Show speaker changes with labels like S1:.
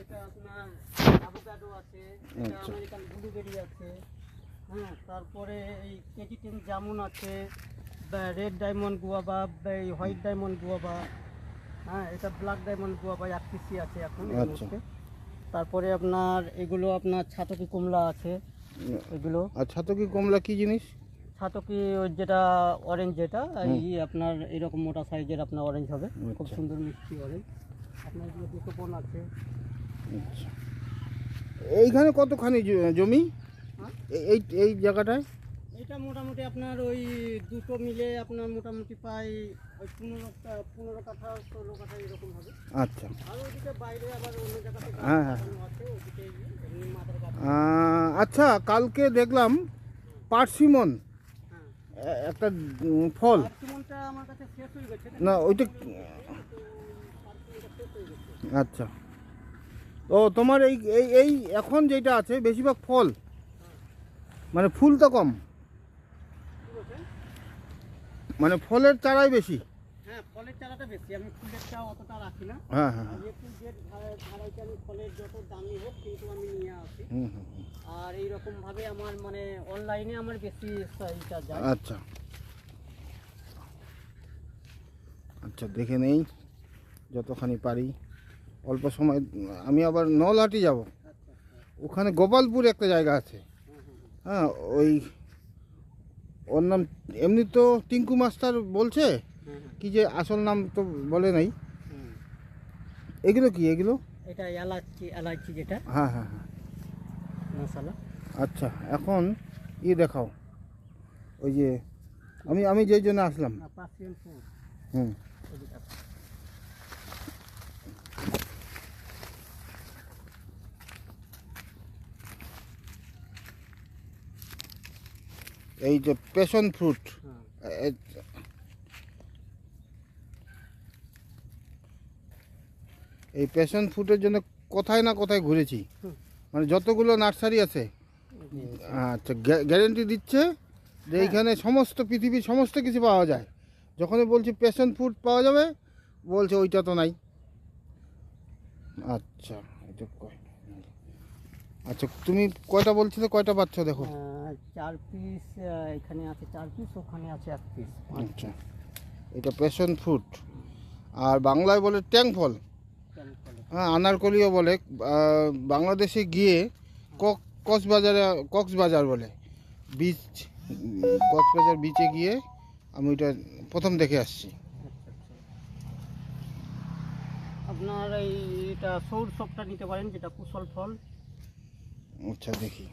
S1: এটা আপনার অ্যাভোকাডো আছে, এটা
S2: আচ্ছা।
S1: আমেরিকান ব্লুবেরি আছে, হ্যাঁ, তারপরে এই কেজি10 জামুন আছে, রেড ডায়মন্ড গুয়াভা, এই হোয়াইট ডায়মন্ড গুয়াভা, হ্যাঁ, এটা ব্ল্যাক ডায়মন্ড গুয়াভা 1 পিসি আছে এখন এই
S2: আচ্ছা।
S1: মুহূর্তে। তারপরে আপনার এগুলো আপনার ছাতকি কমলা আছে, এগুলো
S2: আর ছাতকি কমলা কি জিনিস?
S1: ছাতকি ওই যেটা অরেঞ্জ, যেটা এই আপনার এরকম মোটা সাইজের আপনার অরেঞ্জ হবে, খুব
S2: আচ্ছা।
S1: সুন্দর মিষ্টি অরেঞ্জ। আপনার এগুলো দুটো কোন আছে।
S2: আচ্ছা, এইখানে কতখানি জমি?
S1: হ্যাঁ?
S2: এই এই জায়গাটায়?
S1: এটা মোটামুটি আপনার ওই দুটো মিলে আপনার মোটামুটি প্রায় ওই 15 কাঠা 16 কাঠা এরকম হবে।
S2: আচ্ছা।
S1: আর ওইদিকে বাইরে আবার অন্য জায়গাতে গাছ
S2: হ্যাঁ, হ্যাঁ।
S1: লাগানো আছে, ওদিকে এমনি মাদার গাছ।
S2: আচ্ছা, কালকে দেখলাম পার্সিমন
S1: হ্যাঁ,
S2: একটা ফল।
S1: পার্সিমনটা আমার কাছে শেষ হয়ে গেছে
S2: না ওইটা
S1: পার্সিমনটা শেষ হয়ে গেছে।
S2: আচ্ছা। ও তোমার এই এই এই এখন যেটা আছে বেশিরভাগ ফল, মানে ফুল তো কম,
S1: কি বলছেন?
S2: মানে ফলের চারাই বেশি।
S1: হ্যাঁ, ফলের চারাটা বেশি, আমি ফুলের চা অতটা রাখি না।
S2: হ্যাঁ হ্যাঁ
S1: আর একটু যে ধারাইতে আমি ফলের যত দামি হোক কিন্তু আমি নিয়ে আসি।
S2: হুম হুম হুম।
S1: আর এইরকম ভাবে আমার মানে অনলাইনে আমার বেশি এইটা যায়।
S2: আচ্ছা আচ্ছা, দেখে নেই যতখানি পারি অল্প সময়। আমি আবার নলহাটি যাব,
S1: আচ্ছা,
S2: ওখানে গোপালপুর একটা জায়গা আছে। হ্যাঁ, ওই ওর নাম এমনি তো টিঙ্কু মাস্টার বলছে,
S1: হুম,
S2: কি যে আসল নাম তো বলে নাই।
S1: হুম।
S2: এগুলো কি এগুলো?
S1: এটা এলাচি যেটা
S2: হ্যাঁ হ্যাঁ হ্যাঁ।
S1: মশলা।
S2: আচ্ছা, এখন দেখাও, ওই যে আমি আমি যেই জন্য আসলাম।
S1: পার্সিয়ান ফুড
S2: হুম।
S1: এদিকে।
S2: এই যে প্যাশন ফ্রুট,
S1: হ্যাঁ,
S2: এই প্যাশন ফ্রুটের জন্য কোথায় না কোথায় ঘুরেছি,
S1: হুম।
S2: মানে যতগুলো নার্সারি আছে। আচ্ছা, গ্যারেন্টি দিচ্ছে যে এইখানে সমস্ত পৃথিবীর সমস্ত কিছু পাওয়া যায়। যখনই বলছি প্যাশন ফ্রুট পাওয়া যাবে, বলছে ওইটা তো নাই। আচ্ছা, এটা আচ্ছা, তুমি কয়টা বলছিলে, কয়টা পাচ্ছ দেখো।
S1: 4 পিস এখানে আছে, 4 পিস ওখানে আছে 1 পিস।
S2: আচ্ছা, এটা প্যাশন ফ্রুট, আর বাংলায় বলে ট্যাং ফল। হ্যাঁ, আনারকলিও বলে। বাংলাদেশে গিয়ে কক্সবাজার বলে বিচ, কক্সবাজার বিচে গিয়ে আমি ওইটা প্রথম দেখে আসছি।
S1: আপনার এটা সৌর সবটা নিতে পারেন, যেটা কুশল ফল।
S2: আচ্ছা, দেখি।